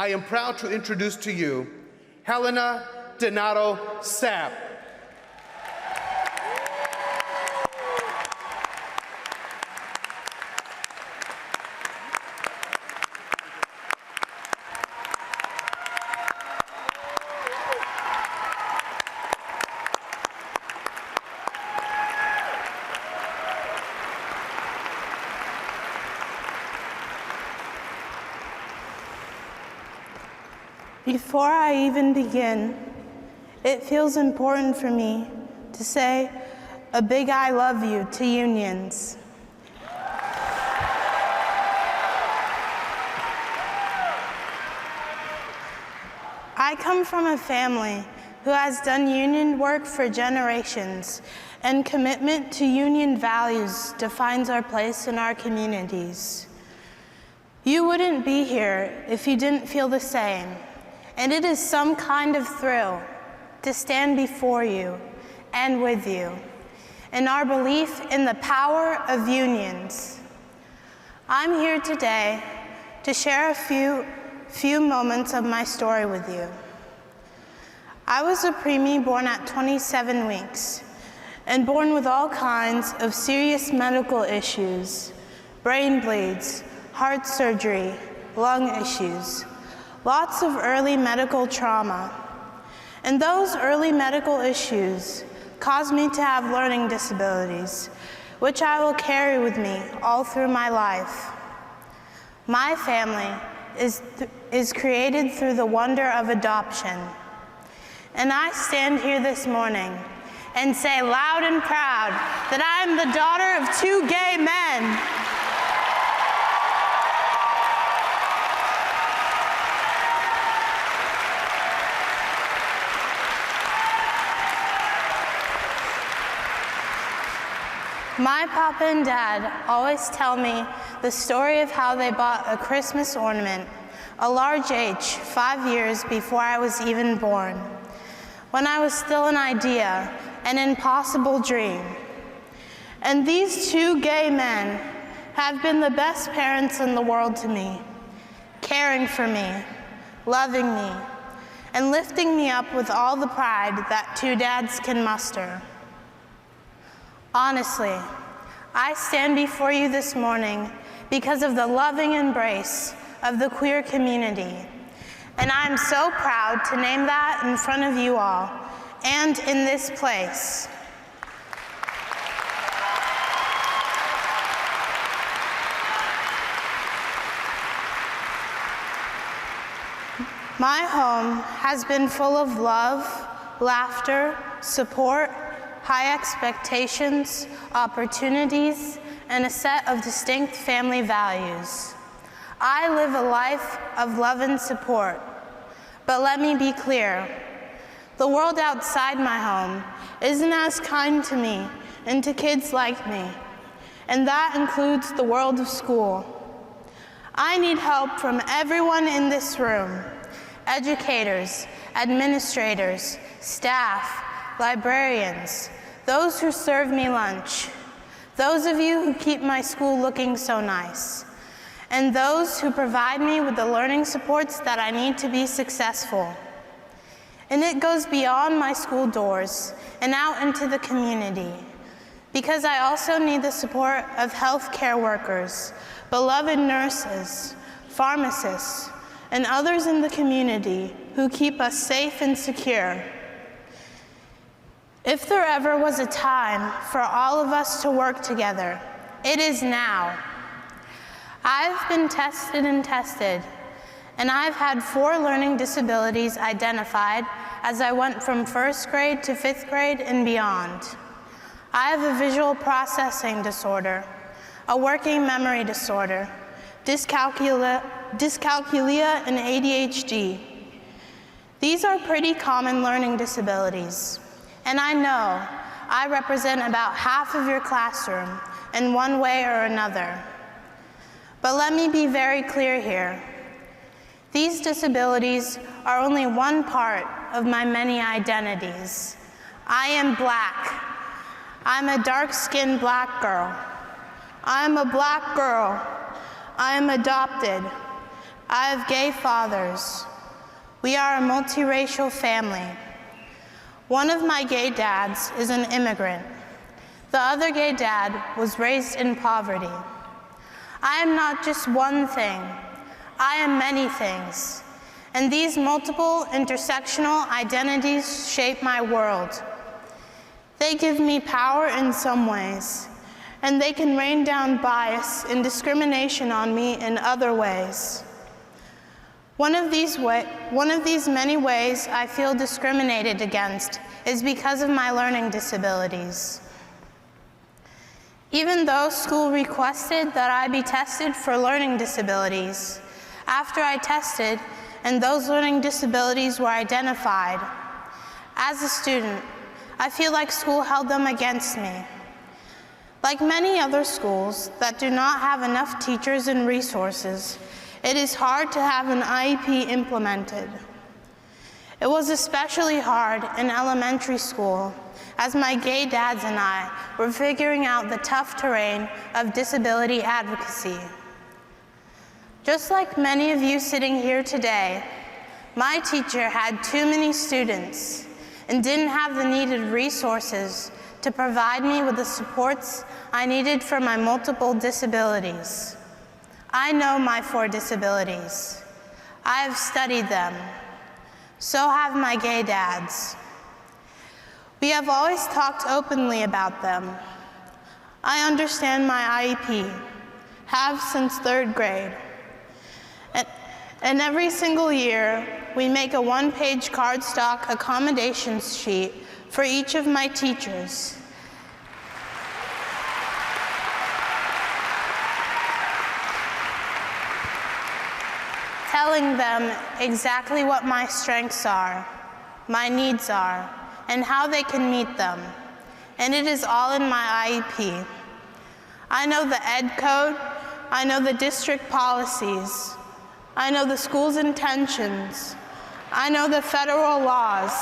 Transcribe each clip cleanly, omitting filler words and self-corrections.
I am proud to introduce to you Helena Donato Sapp. Before I even begin, it feels important for me to say a big I love you to unions. I come from a family who has done union work for generations, and commitment to union values defines our place in our communities. You wouldn't be here if you didn't feel the same. And it is some kind of thrill to stand before you and with you in our belief in the power of unions. I'm here today to share a few moments of my story with you. I was a preemie born at 27 weeks and born with all kinds of serious medical issues, brain bleeds, heart surgery, lung issues, lots of early medical trauma. And those early medical issues caused me to have learning disabilities, which I will carry with me all through my life. My family is created through the wonder of adoption. And I stand here this morning and say loud and proud that I am the daughter of 2 gay men. My papa and dad always tell me the story of how they bought a Christmas ornament, a large H, 5 years before I was even born, when I was still an idea, an impossible dream. And these 2 gay men have been the best parents in the world to me, caring for me, loving me, and lifting me up with all the pride that 2 dads can muster. Honestly, I stand before you this morning because of the loving embrace of the queer community, and I'm so proud to name that in front of you all and in this place. My home has been full of love, laughter, support, high expectations, opportunities, and a set of distinct family values. I live a life of love and support, but let me be clear. The world outside my home isn't as kind to me and to kids like me, and that includes the world of school. I need help from everyone in this room: educators, administrators, staff, librarians, those who serve me lunch, those of you who keep my school looking so nice, and those who provide me with the learning supports that I need to be successful. And it goes beyond my school doors and out into the community, because I also need the support of healthcare workers, beloved nurses, pharmacists, and others in the community who keep us safe and secure. If there ever was a time for all of us to work together, it is now. I've been tested and tested, and I've had 4 learning disabilities identified as I went from 1st grade to 5th grade and beyond. I have a visual processing disorder, a working memory disorder, dyscalculia, and ADHD. These are pretty common learning disabilities. And I know I represent about half of your classroom in one way or another. But let me be very clear here. These disabilities are only one part of my many identities. I am Black. I'm a dark-skinned Black girl. I am a Black girl. I am adopted. I have gay fathers. We are a multiracial family. One of my gay dads is an immigrant. The other gay dad was raised in poverty. I am not just one thing. I am many things. And these multiple intersectional identities shape my world. They give me power in some ways, and they can rain down bias and discrimination on me in other ways. One of these many ways I feel discriminated against is because of my learning disabilities. Even though school requested that I be tested for learning disabilities, after I tested and those learning disabilities were identified, as a student, I feel like school held them against me. Like many other schools that do not have enough teachers and resources, it is hard to have an IEP implemented. It was especially hard in elementary school, as my gay dads and I were figuring out the tough terrain of disability advocacy. Just like many of you sitting here today, my teacher had too many students and didn't have the needed resources to provide me with the supports I needed for my multiple disabilities. I know my 4 disabilities. I have studied them. So have my gay dads. We have always talked openly about them. I understand my IEP, have since 3rd grade. And every single year, we make a 1-page cardstock accommodations sheet for each of my teachers. Telling them exactly what my strengths are, my needs are, and how they can meet them. And it is all in my IEP. I know the ed code, I know the district policies, I know the school's intentions, I know the federal laws.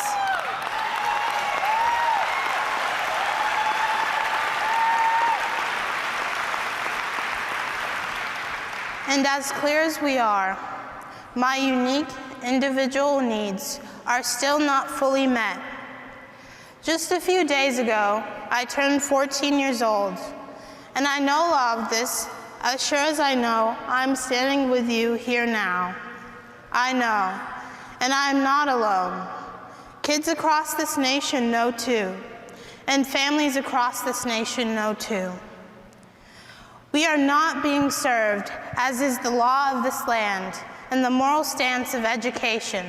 And as clear as we are, my unique individual needs are still not fully met. Just a few days ago, I turned 14 years old, and I know all of this as sure as I know I'm standing with you here now. I know, and I am not alone. Kids across this nation know too, and families across this nation know too. We are not being served, as is the law of this land and the moral stance of education.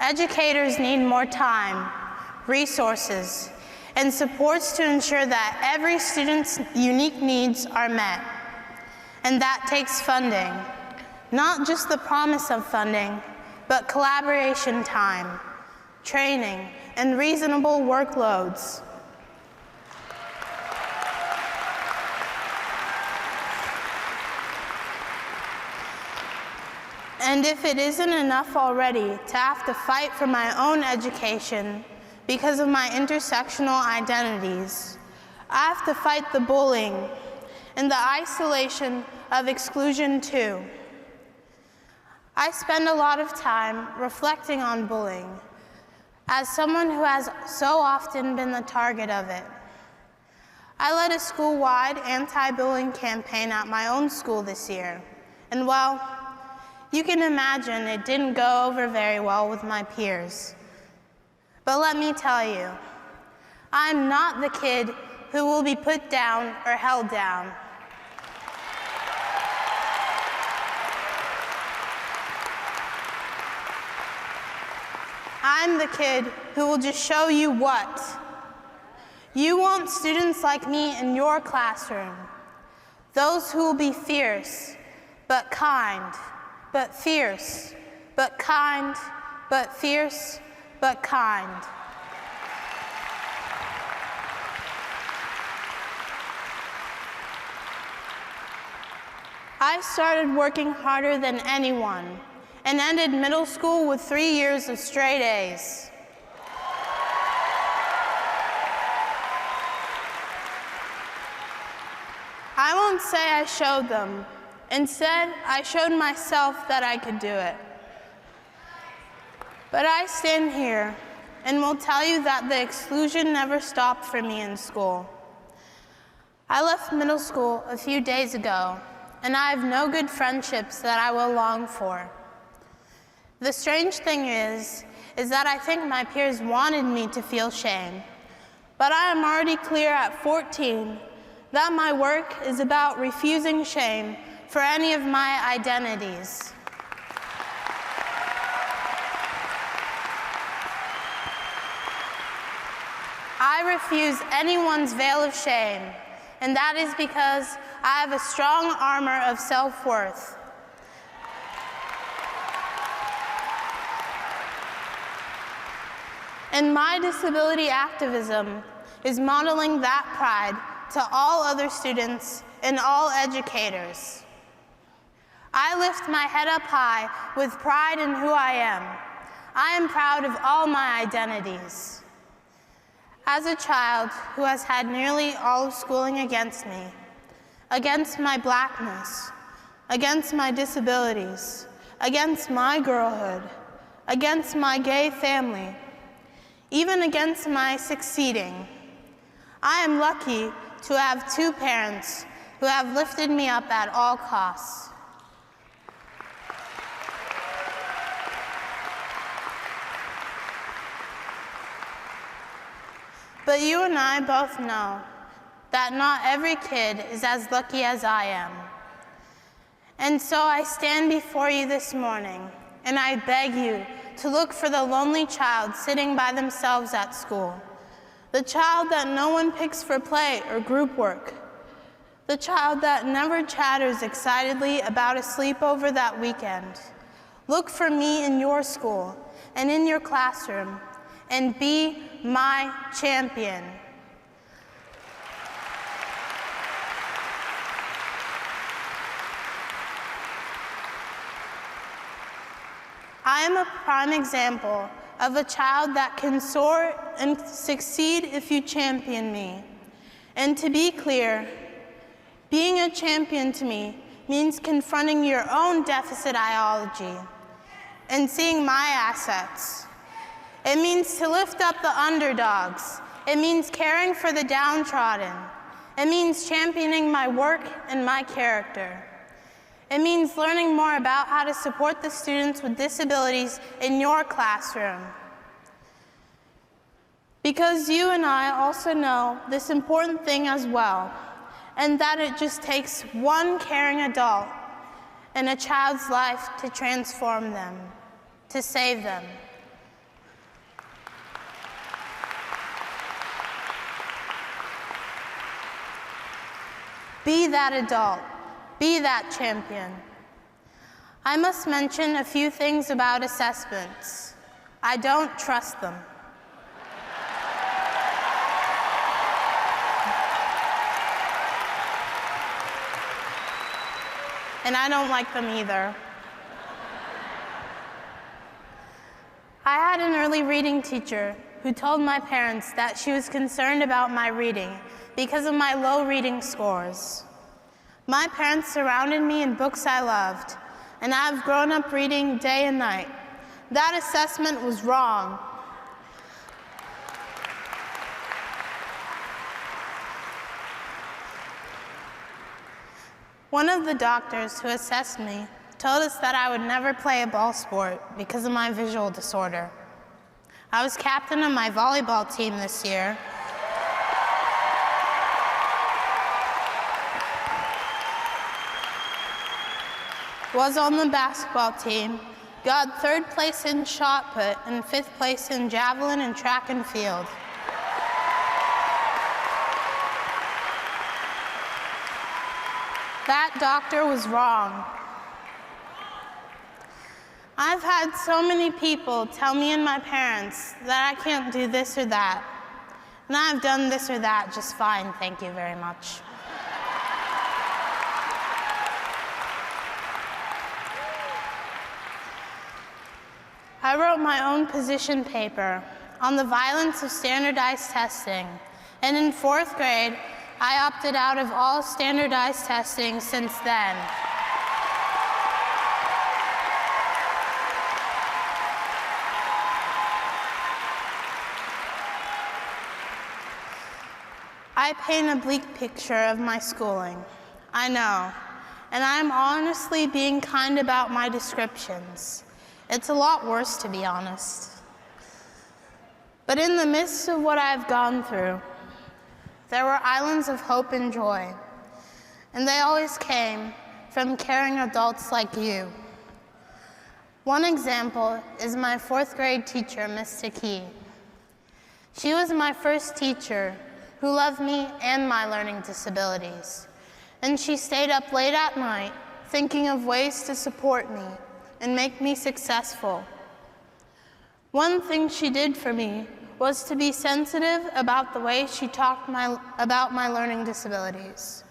Educators need more time, resources, and supports to ensure that every student's unique needs are met. And that takes funding, not just the promise of funding, but collaboration time, training, and reasonable workloads. And if it isn't enough already to have to fight for my own education because of my intersectional identities, I have to fight the bullying and the isolation of exclusion too. I spend a lot of time reflecting on bullying as someone who has so often been the target of it. I led a school-wide anti-bullying campaign at my own school this year, and well, you can imagine it didn't go over very well with my peers. But let me tell you, I'm not the kid who will be put down or held down. I'm the kid who will just show you what. You want students like me in your classroom, those who will be fierce, but kind, but fierce, but kind, but fierce, but kind. I started working harder than anyone and ended middle school with 3 years of straight A's. I won't say I showed them Instead, I showed myself that I could do it. But I stand here and will tell you that the exclusion never stopped for me in school. I left middle school a few days ago, and I have no good friendships that I will long for. The strange thing is that I think my peers wanted me to feel shame, but I am already clear at 14 that my work is about refusing shame for any of my identities. I refuse anyone's veil of shame, and that is because I have a strong armor of self-worth. And my disability activism is modeling that pride to all other students and all educators. I lift my head up high with pride in who I am. I am proud of all my identities. As a child who has had nearly all of schooling against me, against my blackness, against my disabilities, against my girlhood, against my gay family, even against my succeeding, I am lucky to have two parents who have lifted me up at all costs. But you and I both know that not every kid is as lucky as I am. And so I stand before you this morning, and I beg you to look for the lonely child sitting by themselves at school, the child that no one picks for play or group work, the child that never chatters excitedly about a sleepover that weekend. Look for me in your school and in your classroom, and be my champion. I am a prime example of a child that can soar and succeed if you champion me. And to be clear, being a champion to me means confronting your own deficit ideology and seeing my assets. It means to lift up the underdogs. It means caring for the downtrodden. It means championing my work and my character. It means learning more about how to support the students with disabilities in your classroom. Because you and I also know this important thing as well, and that it just takes one caring adult in a child's life to transform them, to save them. Be that adult. Be that champion. I must mention a few things about assessments. I don't trust them. And I don't like them either. I had an early reading teacher who told my parents that she was concerned about my reading because of my low reading scores. My parents surrounded me in books I loved, and I've grown up reading day and night. That assessment was wrong. One of the doctors who assessed me told us that I would never play a ball sport because of my visual disorder. I was captain of my volleyball team this year. Was on the basketball team, got 3rd place in shot put and 5th place in javelin and track and field. That doctor was wrong. I've had so many people tell me and my parents that I can't do this or that, and I've done this or that just fine, thank you very much. I wrote my own position paper on the violence of standardized testing, and in 4th grade, I opted out of all standardized testing since then. I paint a bleak picture of my schooling, I know, and I'm honestly being kind about my descriptions. It's a lot worse, to be honest. But in the midst of what I've gone through, there were islands of hope and joy, and they always came from caring adults like you. One example is my 4th grade teacher, Miss Taki. She was my first teacher who loved me and my learning disabilities, and she stayed up late at night thinking of ways to support me and make me successful. One thing she did for me was to be sensitive about the way she talked about my learning disabilities.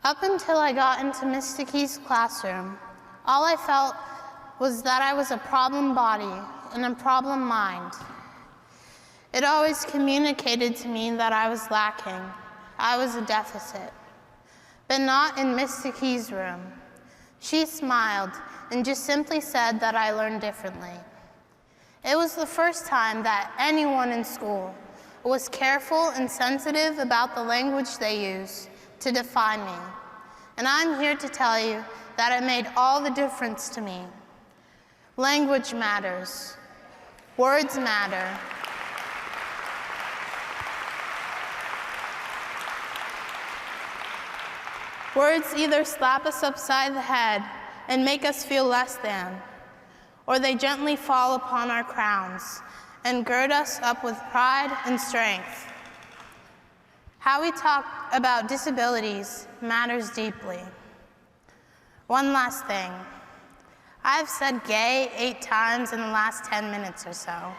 Up until I got into Miss Taki's classroom, all I felt was that I was a problem body and a problem mind. It always communicated to me that I was lacking, I was a deficit. But not in Miss Taki's room. She smiled and just simply said that I learned differently. It was the first time that anyone in school was careful and sensitive about the language they use to define me. And I'm here to tell you that it made all the difference to me. Language matters. Words matter. Words either slap us upside the head and make us feel less than, or they gently fall upon our crowns and gird us up with pride and strength. How we talk about disabilities matters deeply. One last thing. I've said gay 8 times in the last 10 minutes or so.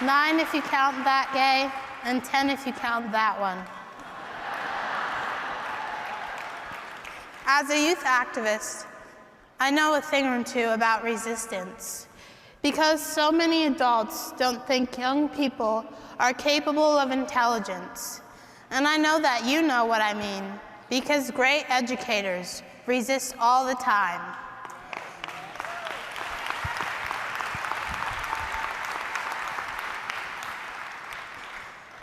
Nine if you count that gay, and 10 if you count that one. As a youth activist, I know a thing or two about resistance, because so many adults don't think young people are capable of intelligence. And I know that you know what I mean, because great educators resist all the time.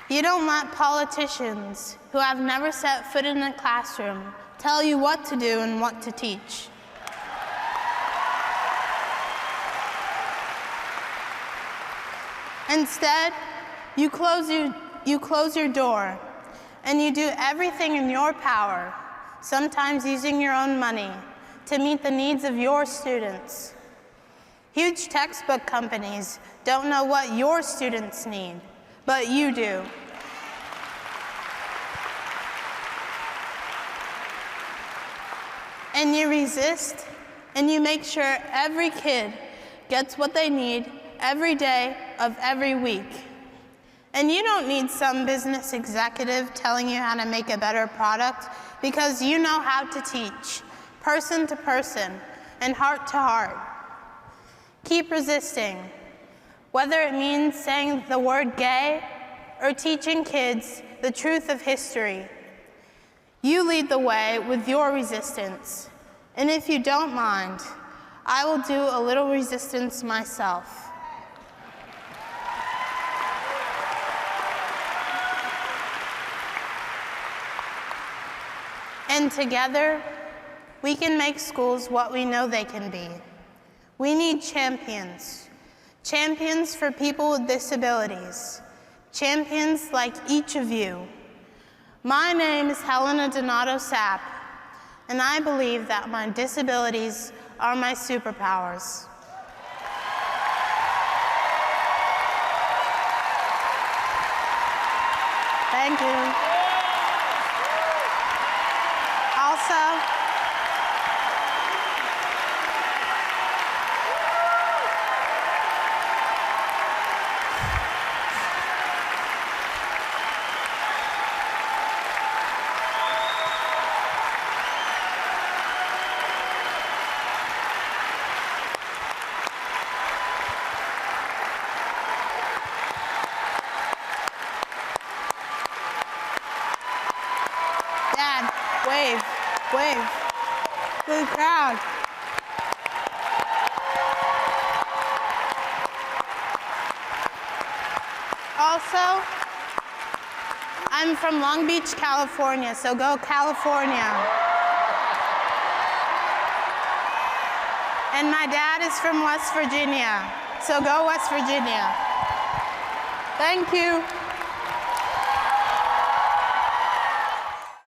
You don't let politicians who have never set foot in a classroom tell you what to do and what to teach. Instead, you close your door and you do everything in your power, sometimes using your own money, to meet the needs of your students. Huge textbook companies don't know what your students need, but you do. And you resist, and you make sure every kid gets what they need every day of every week. And you don't need some business executive telling you how to make a better product, because you know how to teach, person to person and heart to heart. Keep resisting, whether it means saying the word gay or teaching kids the truth of history. You lead the way with your resistance, and if you don't mind, I will do a little resistance myself. And together, we can make schools what we know they can be. We need champions. Champions for people with disabilities. Champions like each of you. My name is Helena Sapp, and I believe that my disabilities are my superpowers. Thank you. Also, Dad, wave, wave. so proud. Also, I'm from Long Beach, California, so go California. And my dad is from West Virginia, so go West Virginia. Thank you.